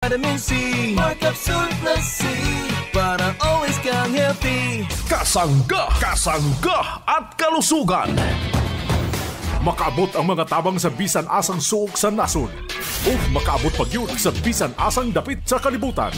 vitamin C, more Capsule Plus C, para always kang healthy. Kasangga at kalusugan. Makaabot ang mga tabang sa bisan asang suok sa nasod. O makaabot pag yun sa bisan asang dapit sa kalibutan.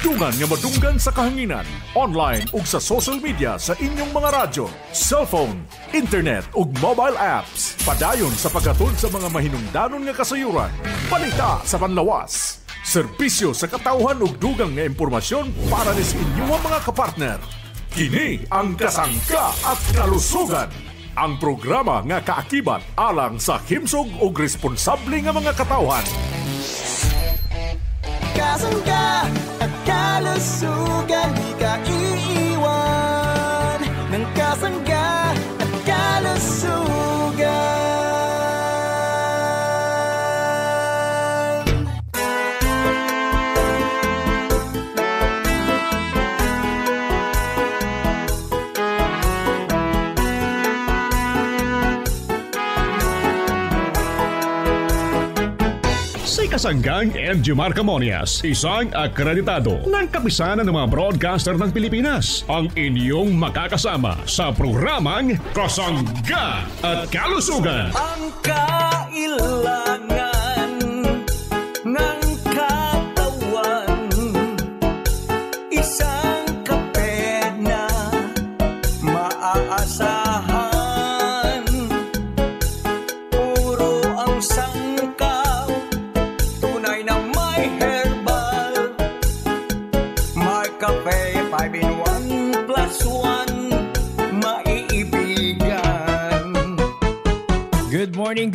Dungan nga madunggan sa kahanginan. Online o sa social media sa inyong mga radyo, cellphone, internet o mobile apps. Padayon sa paghatod sa mga mahinungdanon nga kasayuran. Balita sa panlawas. Serbisyo sa katauhan ug dugang nga impormasyon para ni sa inyong mga kapartner. Kini ang Kasangga at Kalusugan. Ang programa nga kaakibat alang sa himsog o responsable nga mga katauhan. Kasangga at Kalusugan, di ka iiwan ng Kasangga at Kalusugan. Kasanggang MG Marcamonias, isang akreditado ng kapisanan ng mga broadcaster ng Pilipinas, ang inyong makakasama sa programang Kasangga at Kalusugan. Ang kailangan ng katawan, isang kape na maaasahan, puro ang sangkaw, tunay na may herbal, may kape 5-in-1 plus 1, maiibigan. Good morning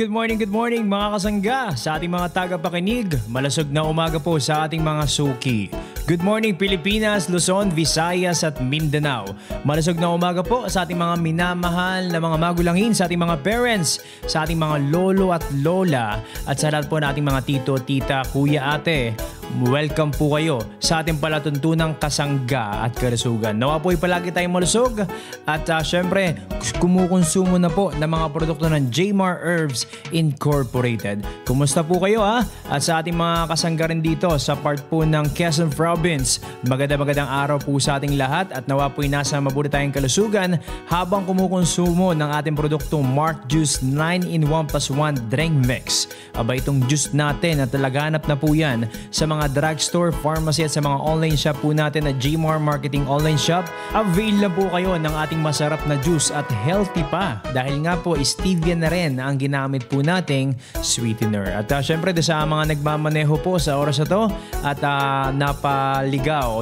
mga kasangga sa ating mga tagapakinig. Malasog na umaga po sa ating mga suki. Good morning Pilipinas, Luzon, Visayas at Mindanao. Malasog na umaga po sa ating mga minamahal na mga magulangin, sa ating mga parents, sa ating mga lolo at lola, at sa lahat po nating mga tito, tita, kuya, ate. Welcome po kayo sa ating palatuntunang Kasangga at Kalusugan. Nawa po'y palagi tayong malusog at syempre kumukonsumo na po ng mga produkto ng Jmar Herbs Incorporated. Kumusta po kayo ha? At sa ating mga kasangga rin dito sa part po ng Quezon Province, magandang araw po sa ating lahat at nawa po'y nasa mabuti tayong kalusugan habang kumukonsumo ng ating produktong Mark Juice 9-in-1 plus 1 Drink Mix. Aba itong juice natin na talaganap na po yan sa mga drugstore, pharmacy at sa mga online shop po natin na Jmar Marketing Online Shop. Avail na po kayo ng ating masarap na juice at healthy pa dahil nga po stevia na rin ang ginamit po nating sweetener. At syempre sa mga nagmamaneho po sa oras na to at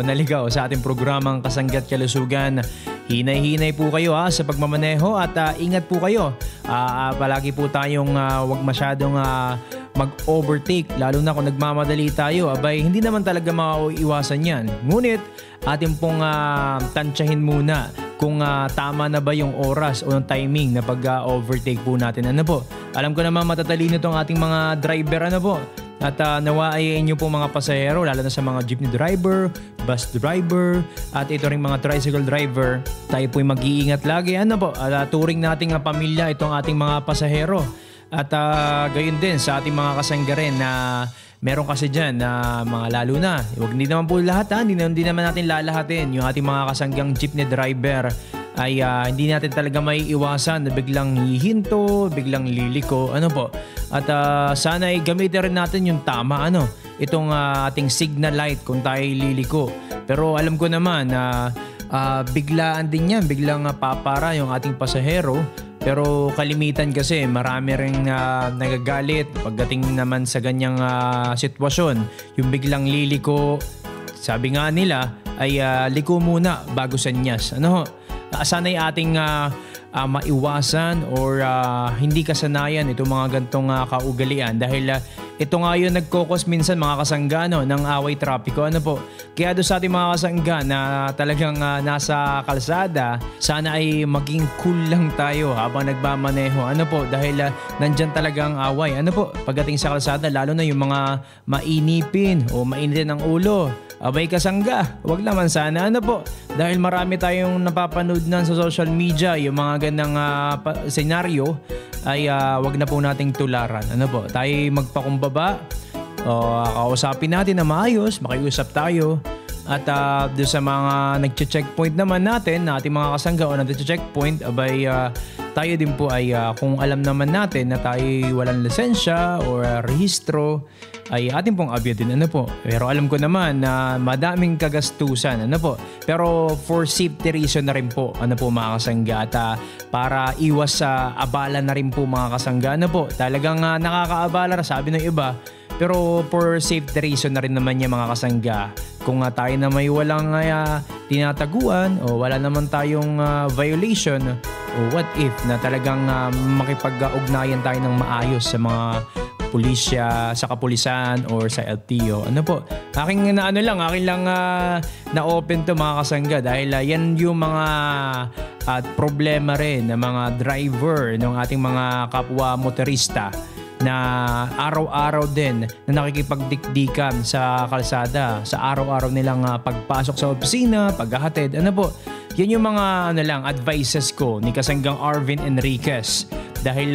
naligaw sa ating programang Kasangga at Kalusugan, hinay-hinay po kayo sa pagmamaneho at ingat po kayo. Palagi po tayong wag masyadong mag-overtake, lalo na kung nagmamadali tayo. Abay, hindi naman talaga maiiwasan yan. Ngunit, atin pong tansyahin muna kung tama na ba yung oras o yung timing na pag-overtake po natin. Ano po? Alam ko naman matatalino itong ating mga driver. Ano po? At nawa ay inyo po mga pasahero, lalo na sa mga jeepney driver, bus driver, at ito rin mga tricycle driver. Tayo po'y mag-iingat lagi. Ano po? Turing nating pamilya itong ating mga pasahero. At gayon din sa ating mga kasangga rin na meron kasi dyan na mga lalo na. Hindi naman po lahat hindi naman natin lalahatin. Yung ating mga kasanggang jeepney driver ay hindi natin talaga may iwasan na biglang hihinto, biglang liliko. Ano po? At sana ay gamitin rin natin yung tama itong ating signal light kung tayo liliko. Pero alam ko naman na biglaan din yan, biglang papara yung ating pasahero. Pero kalimitan kasi marami ring nagagalit pagdating naman sa ganyang sitwasyon. Yung biglang liliko, sabi nga nila ay liko muna bago sanyas. Sana'y ating maiwasan or hindi kasanayan itong mga gantong kaugalian dahil ito nga yun nagkokos minsan mga kasangga ng away trapiko. Kaya doon sa ating mga kasangga na talagang nasa kalsada, sana ay maging cool lang tayo habang nagmamaneho. Dahil nandyan talagang away. Pagdating sa kalsada, lalo na yung mga mainipin o mainitin ang ulo. Abay kasangga, wag naman sana. Dahil marami tayong napapanood na sa social media, yung mga ganang senaryo ay wag na po nating tularan. Tayo magpakumbaba. kausapin natin na maayos, makiusap tayo. At doon sa mga nag-checkpoint naman natin, na ating mga kasangga o nag-checkpoint, abay tayo din po ay kung alam naman natin na tayo walang lisensya o rehistro, ay atin pong abyatin, ano po. Pero alam ko naman na madaming kagastusan, ano po. Pero for safety reason na rin po, ano po mga kasangga, at para iwas sa abala na rin po mga kasangga, ano po. Talagang nakakaabala, sabi ng iba. Pero for safety reason na rin naman niya mga kasangga, kung tayo na may walang tinataguan o wala naman tayong violation, o what if na talagang makipag-ugnayan tayo ng maayos sa mga pulisya, sa kapulisan or sa LTO. Ano po? Aking lang na-open to mga kasangga dahil yan yung mga problema rin ng mga driver ng ating mga kapwa motorista na araw-araw din na nakikipagdikdikan sa kalsada, sa araw-araw nilang pagpasok sa opisina, paghahatid. Ano po? Yan yung mga advices ko ni Kasanggang Arvin Enriquez. Dahil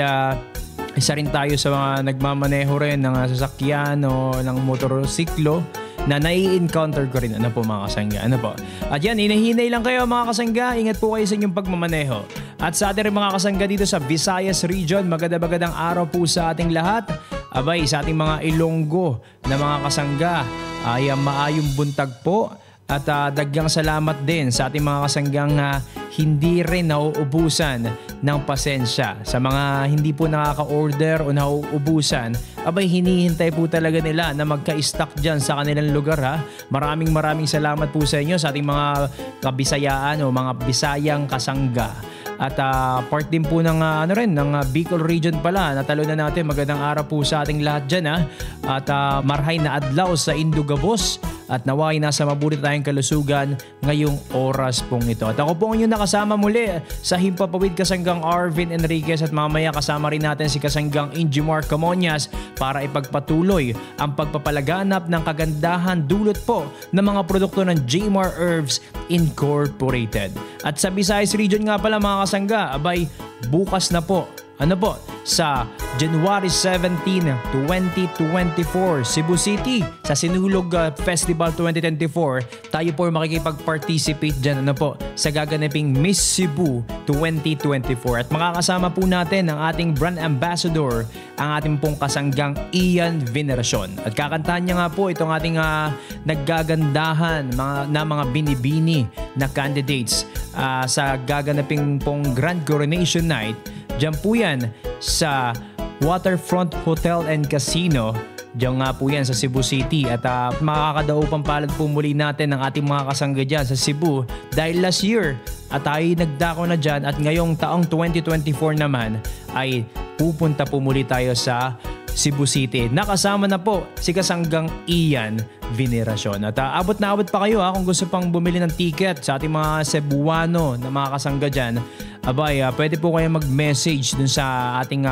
isa rin tayo sa mga nagmamaneho rin ng sasakyan o ng motorsiklo na nai-encounter ko rin. Ano po mga kasangga? Ano po? At yan, hinahinay lang kayo mga kasangga. Ingat po kayo sa inyong pagmamaneho. At sa ating mga kasangga dito sa Visayas Region, magandang araw po sa ating lahat. Abay, sa ating mga Ilonggo na mga kasangga, ay maayong buntag po. At dagyang salamat din sa ating mga kasanggang hindi rin nauubusan ng pasensya. Sa mga hindi po nakaka-order o nauubusan, abay hinihintay po talaga nila na magka-stock dyan sa kanilang lugar ha. Maraming salamat po sa inyo sa ating mga kabisayaan o mga bisayang kasangga. At part din po ng ng Bicol region pala. Natalo na natin. Magandang araw po sa ating lahat dyan ha. At marhay na adlaw sa Indugabos. At naway nasa mabuti tayong kalusugan ngayong oras pong ito. At ako po ang inyong nakasama muli sa Himpapawid Kasanggang Arvin Enriquez. At mamaya kasama rin natin si Kasanggang Injimar Camonias para ipagpatuloy ang pagpapalaganap ng kagandahan dulot po ng mga produkto ng Jmar Herbs Incorporated. At sa Visayas region nga pala mga kasangga, abay bukas na po. Ano po? Sa January 17, 2024, Cebu City, sa Sinulog Festival 2024, tayo po makikipag-participate dyan sa gaganaping Miss Cebu 2024. At makakasama po natin ang ating brand ambassador, ang ating pong kasanggang Ian Veneracion. At kakantahan niya nga po itong ating naggagandahan na mga binibini na candidates sa gaganaping pong Grand Coronation Night. Diyan po yan sa Waterfront Hotel and Casino. Diyan nga po yan sa Cebu City. At makakadaupang palad po muli natin ang ating mga kasangga dyan sa Cebu. Dahil last year at tayo nagdako na dyan at ngayong taong 2024 naman ay pupunta po muli tayo sa Cebu City. Nakasama na po si Kasanggang Ian Veneracion. At abot na abot pa kayo kung gusto pang bumili ng ticket sa ating mga Cebuano na mga kasangga dyan. Abay, pwede po kayo mag-message dun sa ating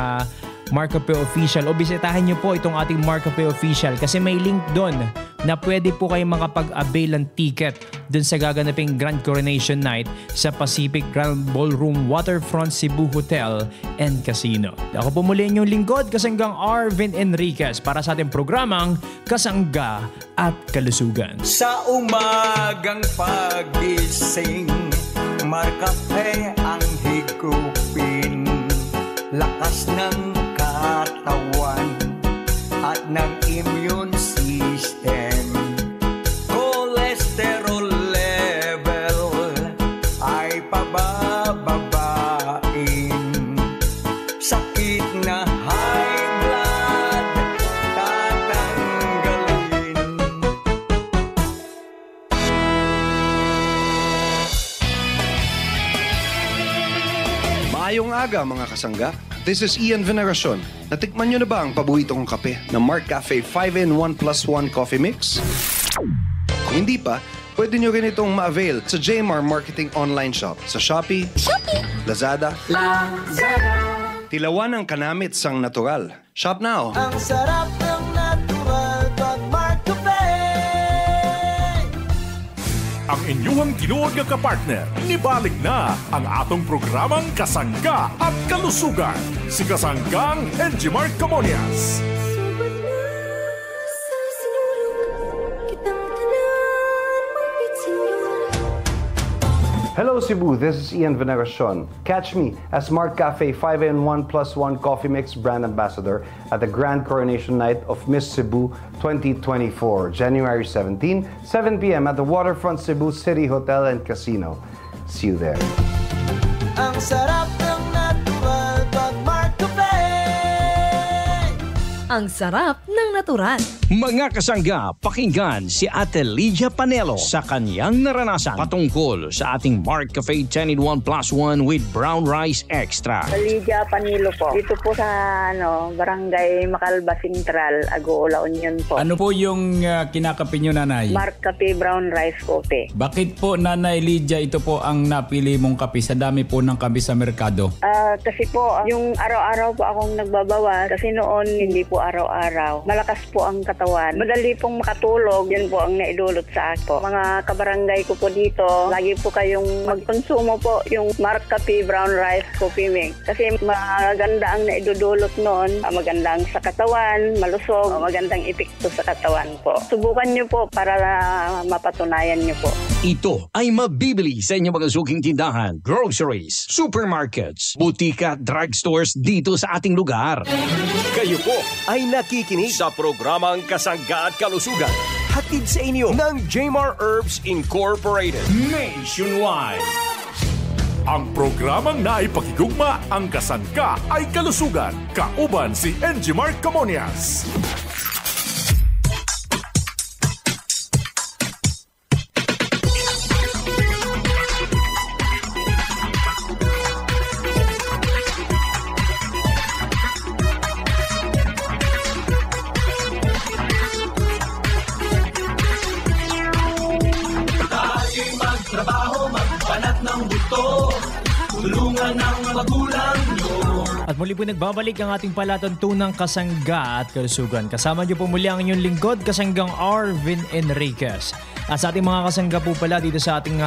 Marco P Official o bisitahin nyo po itong ating Marco P Official kasi may link doon na pwede po kayo makapag-avail ng ticket dun sa gaganaping Grand Coronation Night sa Pacific Grand Ballroom Waterfront Cebu Hotel and Casino. Ako po muli inyong lingkod, Kasanggang Arvin Enriquez para sa ating programang Kasangga at Kalusugan. Sa umagang pagising, Markape ang higupin, lakas ng katawan at ng immune system. Cholesterol level ay pabababain. Sakit na high blood tatanggalin. Maayong aga mga kasangga. This is Ian Veneracion. Natikman nyo na ba ang paborito kong kape na Mark Cafe 5-in-1+1 Coffee Mix? Kung hindi pa, pwede nyo rin itong ma-avail sa Jmar Marketing Online Shop sa Shopee, Lazada, Tilawan ng kanamit sang natural. Shop now! Ang sarap ng natural pag Mark Cafe. Ang inyong tinuod nga kapartner, nibalik na ang atong programang Kasangga at Kalusugan. Si Kasanggang Enjimar Camonias. Sa Hello Cebu, this is Ian Veneracion. Catch me as Mark Cafe 5-in-1+1 Coffee Mix brand ambassador at the Grand Coronation Night of Miss Cebu 2024, January 17, 7 p.m. at the Waterfront Cebu City Hotel and Casino. See you there. Ang sarap ng natural pag Mark Cafe. Ang sarap ng natural. Mga kasangga, pakinggan si Ate Lydia Panelo sa kanyang naranasan patungkol sa ating Mark Cafe 10-in-1+1 with brown rice extra. Lydia Panelo po. Dito po sa Barangay Macalba Central, Agoola Union po. Ano po yung kinakape nyo, Nanay? Mark Cafe Brown Rice Coffee. Bakit po, Nanay Lydia, ito po ang napili mong kape sa dami po ng kape sa merkado? Kasi po, yung araw-araw po akong nagbabawas kasi noon hindi po araw-araw. Malakas po ang katawan. Madali pong makatulog. Yan po ang naidulot sa ako. Mga kabarangay ko po dito, lagi po kayong magkonsumo po yung Mark Cafe Brown Rice Coffee Mix. Kasi maganda ang naidudulot noon. Maganda ang sa katawan, malusog, magandang epekto sa katawan po. Subukan nyo po para mapatunayan nyo po. Ito ay mabibili sa inyong mga suking tindahan, groceries, supermarkets, butika, drugstores dito sa ating lugar. Kayo po ay nakikinig sa programang Kasangga at Kalusugan. Hatid sa inyo ng Jmar Herbs Incorporated. Nationwide. Ang programang naipakigugma ang Kasangga ay Kalusugan. Kauban si Enjimar Camonias. At muli po nagbabalik ang ating palatuntunang Kasangga at Kalusugan. Kasama niyo po muli ang inyong lingkod, Kasanggang Arvin Enriquez. At sa ating mga kasangga po pala dito sa ating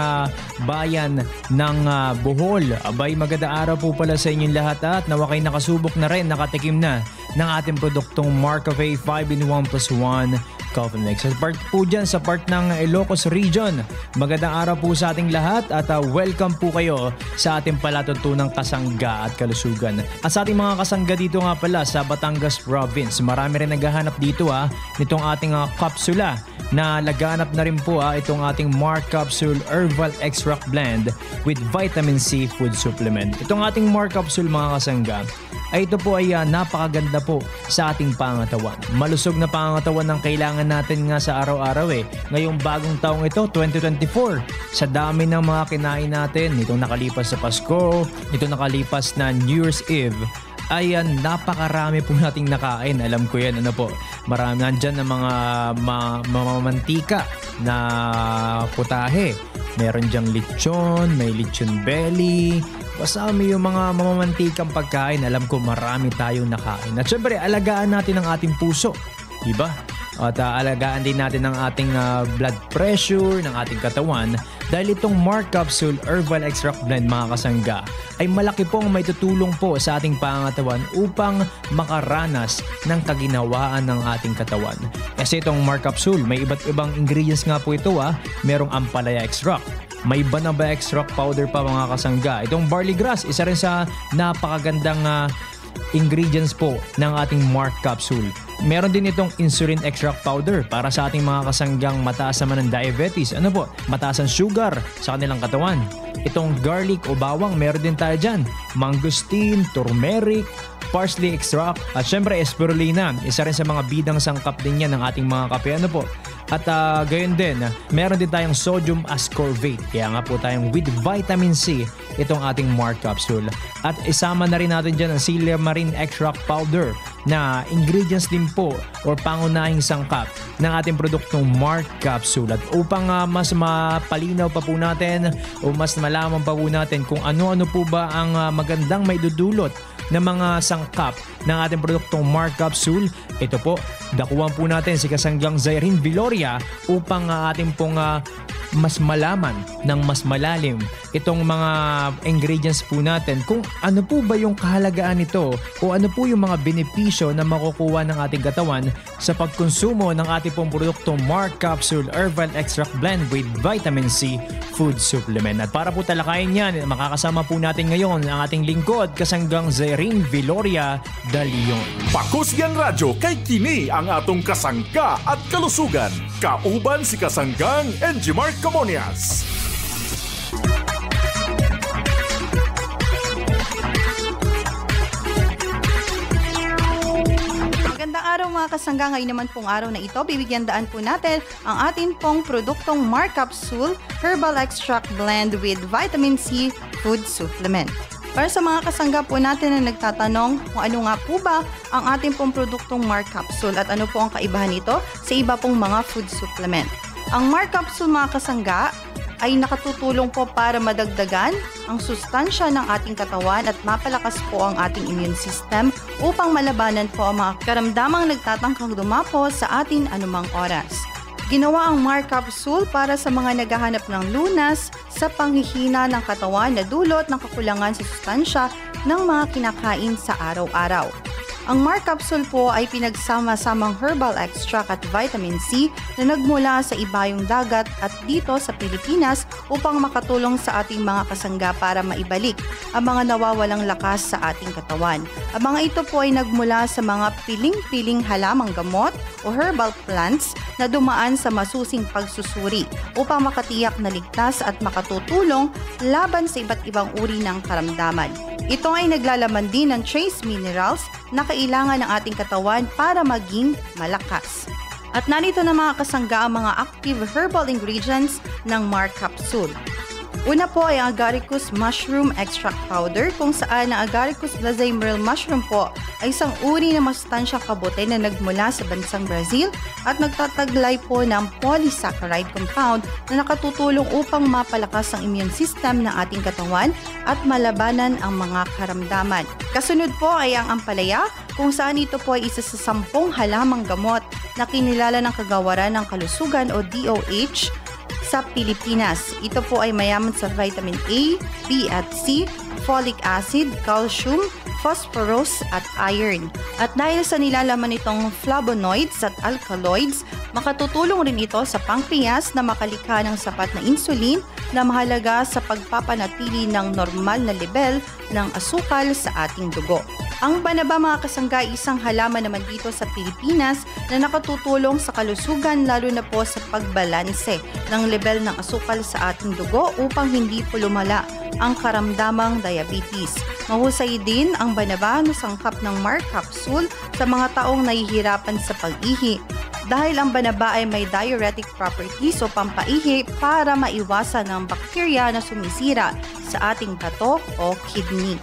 bayan ng Bohol. Abay, magandang araw po pala sa inyong lahat at nawa kayo nakasubok na rin, nakatikim na ng ating produktong Mark Cafe 5-in-1+1 Coffee Mix. At part po dyan sa part ng Ilocos Region. Magandang araw po sa ating lahat at welcome po kayo sa ating palatuntunang Kasangga at Kalusugan. At sa ating mga kasangga dito nga pala sa Batangas Province, marami rin naghahanap dito nitong ating kapsula na laganap na rin po itong ating Mark Capsule Herbal Extract Blend with Vitamin C Food Supplement. Itong ating Mark Capsule mga kasangga ay ito po ay napakaganda po sa ating pangatawan. Malusog na pangatawan ng kailangan natin nga sa araw-araw Ngayong bagong taong ito, 2024, sa dami ng mga kinain natin, itong nakalipas sa Pasko, itong nakalipas na New Year's Eve, ay napakarami po nating nakain. Alam ko yan, marami nandyan ng mga mamamantika na putahe. Meron dyang lechon, may lechon belly, basta may yung mga mamamantikang pagkain. Alam ko marami tayong nakain. At syempre, alagaan natin ang ating puso, diba? At alagaan din natin ang ating blood pressure, ng ating katawan. Dahil itong Mark Capsule Herbal Extract Blend mga kasangga ay malaki pong may tutulong po sa ating pangatawan upang makaranas ng kaginawaan ng ating katawan. Kasi itong Mark Capsule, may iba't ibang ingredients nga po ito. Merong ampalaya extract, may banaba extract powder pa mga kasangga. Itong barley grass, isa rin sa napakagandang ingredients po ng ating Mark Capsule. Meron din itong insulin extract powder para sa ating mga kasanggang mataas naman ng diabetes. Mataas ang sugar sa kanilang katawan. Itong garlic o bawang, meron din tayo dyan. Mangosteen, turmeric, parsley extract, at syempre spirulina. Isa rin sa mga bidang sangkap din yan ng ating mga kape. At gayon din, meron din tayong sodium ascorbate. Kaya nga po tayong with vitamin C itong ating Mark Capsule. At isama na rin natin dyan ang silyamarin extract powder na ingredients din po or pangunahing sangkap ng ating produktong Mark Capsule. At upang mas mapalinaw pa po natin o mas malaman pa po natin kung ano-ano po ba ang magandang maidudulot ng mga sangkap ng ating produktong Mark Capsule, ito po, dakuhan po natin si Kasanggang Zyrene Viloria upang ating pong mas malaman ng mas malalim itong mga ingredients po natin kung ano po ba yung kahalagaan nito o ano po yung mga benepisyo na makukuha ng ating katawan sa pagkonsumo ng ating pong produktong Mark Capsule Herbal Extract Blend with Vitamin C Food Supplement. At para po talakayin yan, makakasama po natin ngayon ang ating lingkod, kasanggang Zerine Viloria de Leon. Pakusgan Radyo kay kini ang atong kasangga at kalusugan. Kauban si kasanggang Enjimar Camonias. Magandang araw mga kasangga. Ngayon naman pong araw na ito, bibigyan daan po natin ang atin pong produktong Mark Capsule Herbal Extract Blend with Vitamin C Food Supplement. Para sa mga kasangga po natin na nagtatanong kung ano nga po ba ang ating pong produktong Mark Capsule at ano po ang kaibahan nito sa iba pong mga food supplement. Ang Mark Capsule mga kasangga ay nakatutulong po para madagdagan ang sustansya ng ating katawan at mapalakas po ang ating immune system upang malabanan po ang mga karamdamang nagtatangkang dumapo sa atin anumang oras. Ginawa ang Mark Capsule para sa mga naghahanap ng lunas sa panghihina ng katawan na dulot ng kakulangan sa sustansya ng mga kinakain sa araw-araw. Ang Mark Capsule po ay pinagsama-samang herbal extract at vitamin C na nagmula sa ibayong dagat at dito sa Pilipinas upang makatulong sa ating mga kasangga para maibalik ang mga nawawalang lakas sa ating katawan. Ang mga ito po ay nagmula sa mga piling-piling halamang gamot o herbal plants na dumaan sa masusing pagsusuri upang makatiyak na ligtas at makatutulong laban sa iba't ibang uri ng karamdaman. Ito ay naglalaman din ng trace minerals na kailangan ng ating katawan para maging malakas. At narito na mga kasangga ang mga active herbal ingredients ng Mark Capsule. Una po ay ang Agaricus Mushroom Extract Powder kung saan ang Agaricus blazemyril mushroom po ay isang uri ng masustansyang kabote na nagmula sa bansang Brazil at nagtataglay po ng polysaccharide compound na nakatutulong upang mapalakas ang immune system ng ating katawan at malabanan ang mga karamdaman. Kasunod po ay ang ampalaya kung saan ito po ay isa sa 10 halamang gamot na kinilala ng Kagawaran ng Kalusugan o DOH sa Pilipinas. Ito po ay mayaman sa vitamin A, B at C, folic acid, calcium, phosphorus at iron. At dahil sa nilalaman nitong flavonoids at alkaloids, makatutulong rin ito sa pancreas na makalikha ng sapat na insulin na mahalaga sa pagpapanatili ng normal na level ng asukal sa ating dugo. Ang banaba mga kasangga ay isang halaman naman dito sa Pilipinas na nakatutulong sa kalusugan lalo na po sa pagbalanse ng level ng asukal sa ating dugo upang hindi po lumala ang karamdamang diabetes. Mahusay din ang banaba na sangkap ng Mark Capsule sa mga taong nahihirapan sa pag-ihi dahil ang banaba ay may diuretic properties o pampaihi para maiwasan ang bakterya na sumisira sa ating bato o kidney.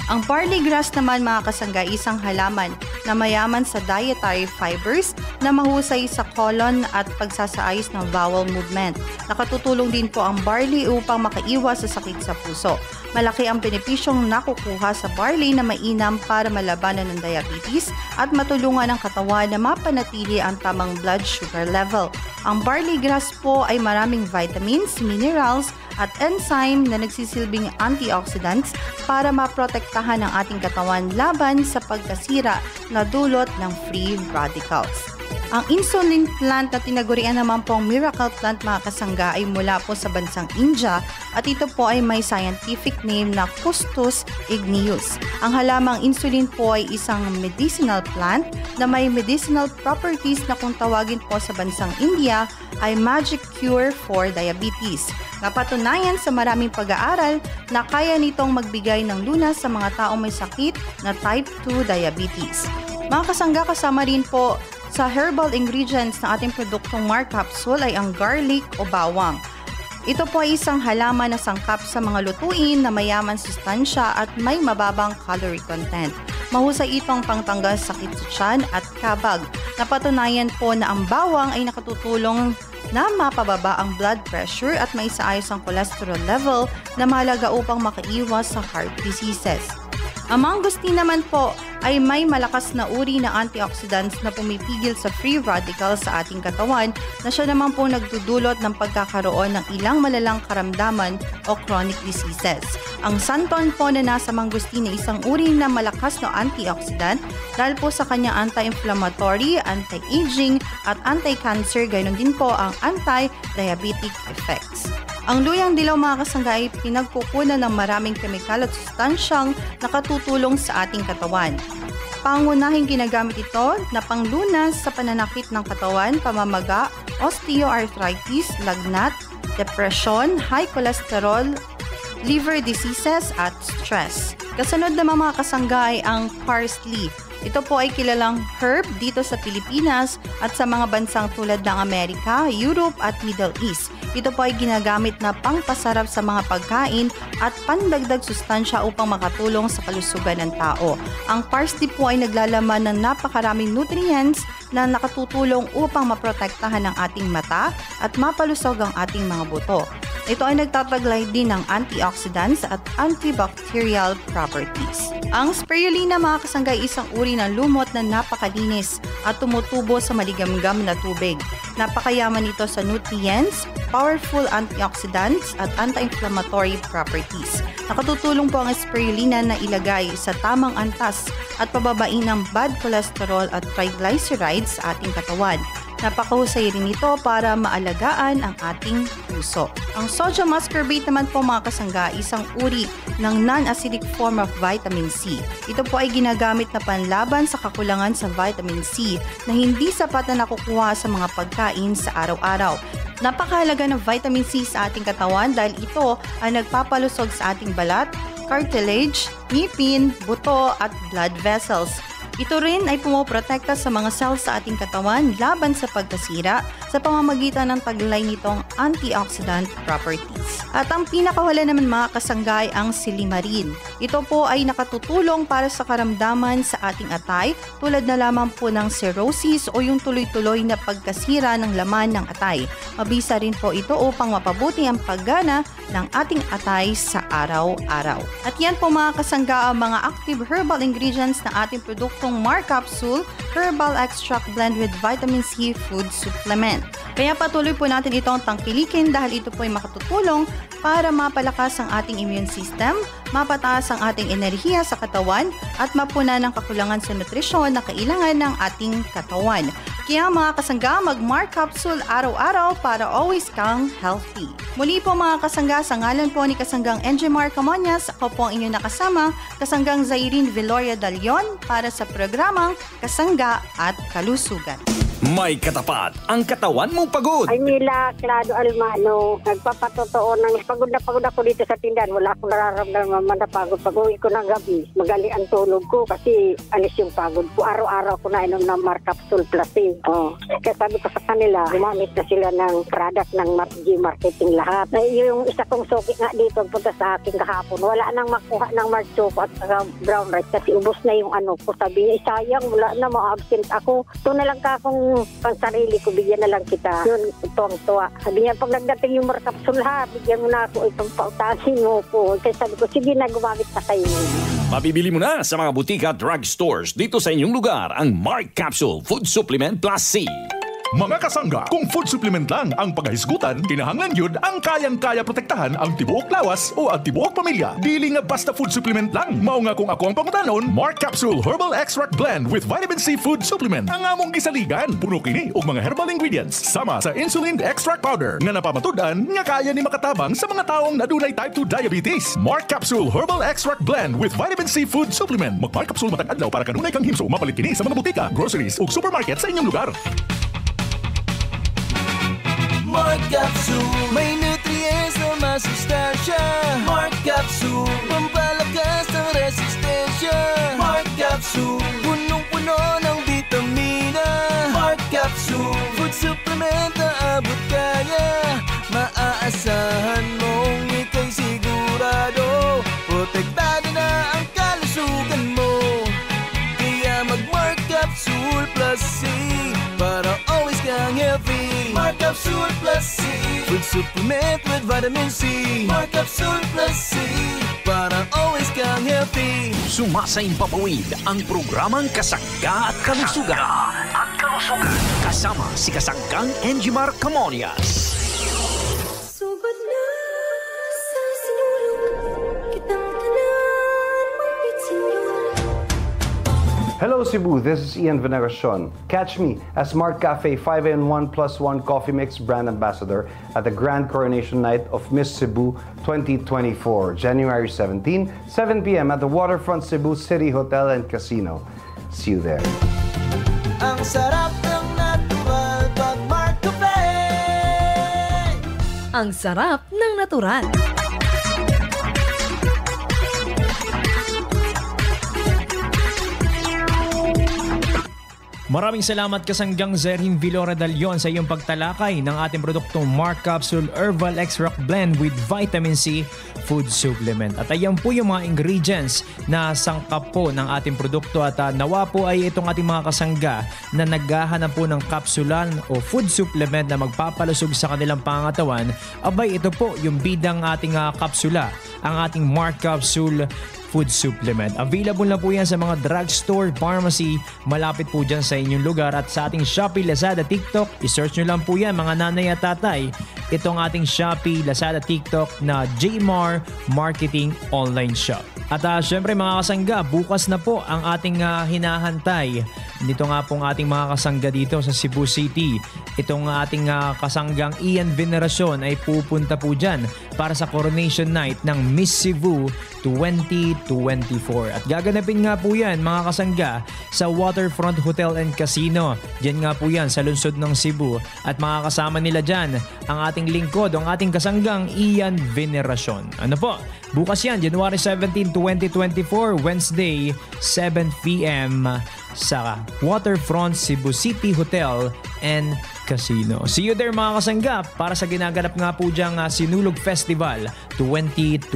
Ang barley grass naman mga kasangga isang halaman na mayaman sa dietary fibers na mahusay sa colon at pagsasaayos ng bowel movement. Nakatutulong din po ang barley upang makaiwas sa sakit sa puso. Malaki ang benepisyong nakukuha sa barley na mainam para malabanan ng diabetes at matulungan ang katawan na mapanatili ang tamang blood sugar level. Ang barley grass po ay maraming vitamins, minerals, at enzyme na nagsisilbing antioxidants para maprotektahan ang ating katawan laban sa pagkasira na dulot ng free radicals. Ang insulin plant na tinagurian naman po ang miracle plant mga kasangga ay mula po sa bansang India at ito po ay may scientific name na Custus igneus. Ang halamang insulin po ay isang medicinal plant na may medicinal properties na kung tawagin po sa bansang India ay magic cure for diabetes. Napatunayan sa maraming pag-aaral na kaya nitong magbigay ng lunas sa mga taong may sakit na type 2 diabetes. Mga kasangga, kasama rin po sa herbal ingredients ng ating produktong Mark Capsule ay ang garlic o bawang. Ito po ay isang halaman na sangkap sa mga lutuin na mayaman sustansya at may mababang calorie content. Mahusay itong pangtanggal sakit sa tiyan at kabag. Napatunayan po na ang bawang ay nakatutulong na mapababa ang blood pressure at maisaayos ang cholesterol level na mahalaga upang makaiwas sa heart diseases. Ang mangosteen naman po ay may malakas na uri na antioxidants na pumipigil sa free radicals sa ating katawan na siya naman po nagdudulot ng pagkakaroon ng ilang malalang karamdaman o chronic diseases. Ang santon po na nasa mangosteen ay isang uri na malakas na antioxidant dahil po sa kanyang anti-inflammatory, anti-aging at anti-cancer, gayun din po ang anti-diabetic effects. Ang luyang dilaw mga kasangga ay pinagkukunan ng maraming kemikal at sustansyang nakatutulong sa ating katawan. Pangunahing ginagamit ito na panglunas sa pananakit ng katawan, pamamaga, osteoarthritis, lagnat, depression, high cholesterol, liver diseases at stress. Kasunod naman mga kasangga ay ang parsley. Ito po ay kilalang herb dito sa Pilipinas at sa mga bansang tulad ng Amerika, Europe at Middle East. Ito po ay ginagamit na pangpasarap sa mga pagkain at pandagdag sustansya upang makatulong sa kalusugan ng tao. Ang parsley po ay naglalaman ng napakaraming nutrients na nakatutulong upang maprotektahan ang ating mata at mapalusog ang ating mga buto. Ito ay nagtataglay din ng antioxidants at antibacterial properties. Ang spirulina mga kasangga ay isang uri ng lumot na napakalinis at tumutubo sa maligamgam na tubig. Napakayaman nito sa nutrients, powerful antioxidants at anti-inflammatory properties. Nakatutulong po ang spirulina na ilagay sa tamang antas at pababain ng bad cholesterol at triglycerides sa ating katawan. Napakahusay rin ito para maalagaan ang ating puso. Ang sodium ascorbate naman po mga kasangga, isang uri ng non-acidic form of vitamin C. Ito po ay ginagamit na panlaban sa kakulangan sa vitamin C na hindi sapat na nakukuha sa mga pagkain sa araw-araw. Napakahalaga ng vitamin C sa ating katawan dahil ito ay nagpapalusog sa ating balat, cartilage, ngipin, buto at blood vessels. Ito rin ay pumoprotekta sa mga cells sa ating katawan laban sa pagkasira sa pamamagitan ng taglay nitong antioxidant properties. At ang pinakawala naman mga kasangga ay ang silimarin. Ito po ay nakatutulong para sa karamdaman sa ating atay tulad na lamang po ng cirrhosis o yung tuloy-tuloy na pagkasira ng laman ng atay. Mabisa rin po ito upang mapabuti ang paggana ng ating atay sa araw-araw. At yan po mga kasangga ang mga active herbal ingredients na ating produktong Mark Capsule Herbal Extract Blend with Vitamin C Food Supplement. Kaya patuloy po natin itong tangkilikin dahil ito po ay makatutulong para mapalakas ang ating immune system, mapataas ang ating enerhiya sa katawan at mapuna ng kakulangan sa nutrisyon na kailangan ng ating katawan. Kaya mga kasangga, mag-Mark Capsule araw-araw para always kang healthy. Muli po mga kasangga, sa ngalan po ni Kasanggang NJ Marcamonias, ako po ang inyong nakasama, Kasanggang Zairine Viloria Dalion para sa programang Kasangga at Kalusugan. May katapat ang katawan mong pagod. Ay nila, Clado Almano, nagpapatotoo ng pagod na ako dito sa tindahan. Wala akong nararamdaman na pagod. Pag-uwi ko ng gabi, magali ang tulog ko kasi alis yung pagod ko. Araw-araw ko na inom ng Mark Capsule Plus. Kaya sabi ko sa kanila, gumamit na sila ng product ng G Marketing lahat. Yung isa kong suki nga dito, punta sa akin kahapon, wala nang makuha ng Mark Choco at brown rice kasi ubos na yung ano ko. Sabi niya, sayang, wala na, ma-absent ako. Ito na lang ka akong pansarili ko, bigyan na lang kita. Yun, tuwang-tuwa. Sabi niya, pag nagdating yung Mark Capsule ha, bigyan mo na ako itong pautasin mo po. Kaya sabi ko, sige na, gumamit na kayo. Mabibili mo na sa mga butika at drugstores dito sa inyong lugar ang Mark Capsule Food Supplement Plus C. Mga kasangga, kung food supplement lang ang paghahisgutan, kinahanglan yun ang kayang-kaya protektahan ang tibuok lawas o ang tibuok pamilya. Dili nga basta food supplement lang. Mao nga kung ako ang pangutanon, Mark Capsule Herbal Extract Blend with Vitamin C Food Supplement. Ang among gisaligan, puno kini og mga herbal ingredients sama sa insulin extract powder nga napamatudan nga kaya ni makatabang sa mga taong nadunay type 2 diabetes. Mark Capsule Herbal Extract Blend with Vitamin C Food Supplement. Mag-Mark Capsule matag adlaw para kanunay kang himso. Mapalit kini sa mga butika, groceries ug supermarket sa inyong lugar. Mark Capsule, may nutrients na masustansya. Mark Capsule, pampalakas ng resistensya. Mark Capsule, punong-puno ng vitamina. Mark Capsule, food supplement na abot kaya. Maaasahan mong ika'y sigurado. Protektado na ang kalusugan mo. Kaya mag-Mark Capsule Plus C para always kang healthy. Mark Capsule Plus C, food supplement with vitamin C. Mark Capsule Plus C, para always kang healthy. Sumasaing papawid ang programang Kasangga at Kalusugan. Kasama si Kasanggang Enjimar Camonias. Sugod na sa sinulog kitang tanan magpitsinyon. Hello Cebu, this is Ian Veneracion. Catch me as Mark Cafe 5-in-1+1 Coffee Mix brand ambassador at the Grand Coronation Night of Miss Cebu 2024, January 17, 7 p.m. at the Waterfront Cebu City Hotel and Casino. See you there. Ang sarap ng natural pag Mark Cafe. Ang sarap ng natural. Maraming salamat Kasanggang Zerhin Vilora Dalion sa iyong pagtalakay ng ating produktong Mark Capsule Herbal Extract Blend with Vitamin C Food Supplement. At ayan po yung mga ingredients na sangkap po ng ating produkto at nawa po ay itong ating mga kasangga na naghahanap po ng kapsulan o food supplement na magpapalusog sa kanilang pangatawan. Abay, ito po yung bidang ating kapsula, ang ating Mark Capsule Food Supplement. Available na po yan sa mga drugstore, pharmacy, malapit po dyan sa inyong lugar at sa ating Shopee, Lazada, TikTok. I-search nyo lang po yan mga nanay at tatay. Itong ating Shopee, Lazada, TikTok na Jmar Marketing Online Shop. At syempre mga kasangga, bukas na po ang ating hinahantay. Dito nga pong ating mga kasangga dito sa Cebu City. Itong ating kasanggang Ian Veneracion ay pupunta po dyan para sa Coronation Night ng Miss Cebu 2024. At gaganapin nga po yan mga kasangga sa Waterfront Hotel and Casino. Diyan nga po yan sa lungsod ng Cebu. At mga kasama nila dyan ang ating lingkod, ang ating kasanggang Ian Veneracion. Ano po? Bukas yan, January 17, 2024, Wednesday, 7 p.m. sa Waterfront Cebu City Hotel and Casino. See you there mga kasangga para sa ginaganap nga po diyang Sinulog Festival 2024.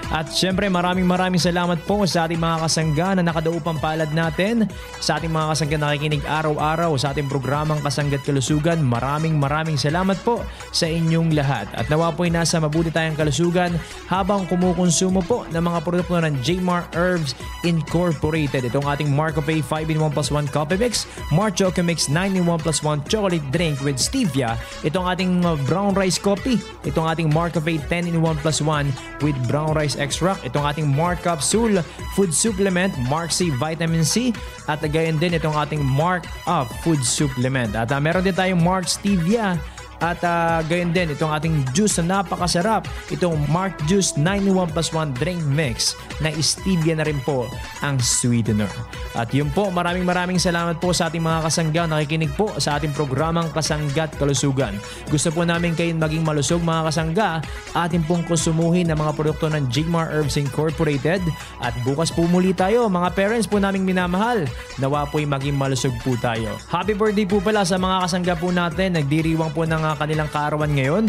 At syempre maraming salamat po sa ating mga kasangga na nakadaupang palad natin, sa ating mga kasangga nakikinig araw-araw sa ating programang Kasangga't Kalusugan. Maraming salamat po sa inyong lahat. At nawa po'y nasa mabuti tayong kalusugan habang kumukonsumo po ng mga produkto ng Jmar Herbs Incorporated. Itong ating Mark Cafe 5-in-1+1 Coffee Mix, Mark Choco Mix 9-in-1+1 Chocolate Drink with Stevia, itong ating Brown Rice Coffee, itong ating Mark Cafe 10-in-1+1 with Brown Rice Extract, itong ating Mark Capsule Food Supplement, Mark C Vitamin C, at gayon din itong ating Mark Up Food Supplement. At meron din tayong Mark Stevia. At gayon din itong ating juice na napakasarap, itong Mark Juice 9-in-1+1 Drink Mix na stevia na rin po ang sweetener. At yun po, maraming salamat po sa ating mga kasangga nakikinig po sa ating programang Kasangga't Kalusugan. Gusto po namin kayong maging malusog mga kasangga, atin pong konsumuhin ng mga produkto ng Jmar Herbs Incorporated. At bukas po muli tayo mga parents po naming minamahal, nawa po'y maging malusog po tayo. Happy birthday po pala sa mga kasangga po natin, nagdiriwang po ng kanilang kaarawan ngayon.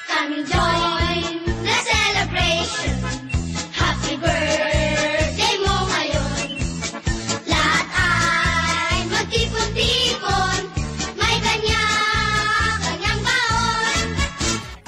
Come and join the celebration. Happy birthday mo ngayon. Lahat ay magtipon-tipon, may kanya-kanyang baon.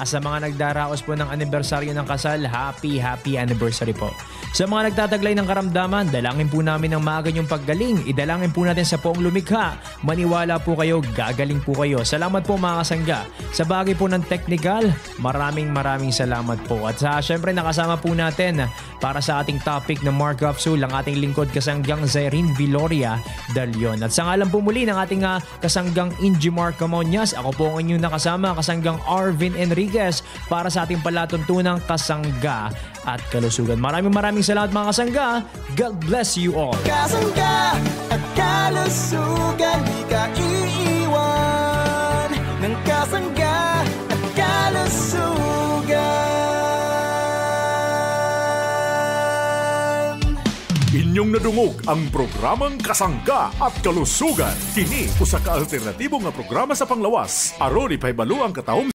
Sa mga nagdaraos po ng anibersaryo ng kasal, happy anniversary po. Sa mga nagtataglay ng karamdaman, dalangin po namin ng maaga niyong paggaling. Idalangin po natin sa Poong Lumikha. Maniwala po kayo, gagaling po kayo. Salamat po mga kasangga. Sa bagay po ng technical, maraming salamat po. At syempre nakasama po natin para sa ating topic na Mark Capsule, ang ating lingkod kasanggang Zerhin Vilora Dalion. At sa ngalan po muli ng ating kasanggang Enjimar Camonias, ako po ang inyong nakasama, kasanggang Arvin Enriquez, para sa ating palatuntunang Kasangga at Kalusugan. Maraming salamat mga kasangga. God bless you all. Kasangga at kalusugan, di ka iiwan ng kasangga at kalusugan. Inyong nadungog ang programang Kasangga at Kalusugan. Kini usa ka alternatibo nga programa sa panglawas. Aron ipahibalo ang katawong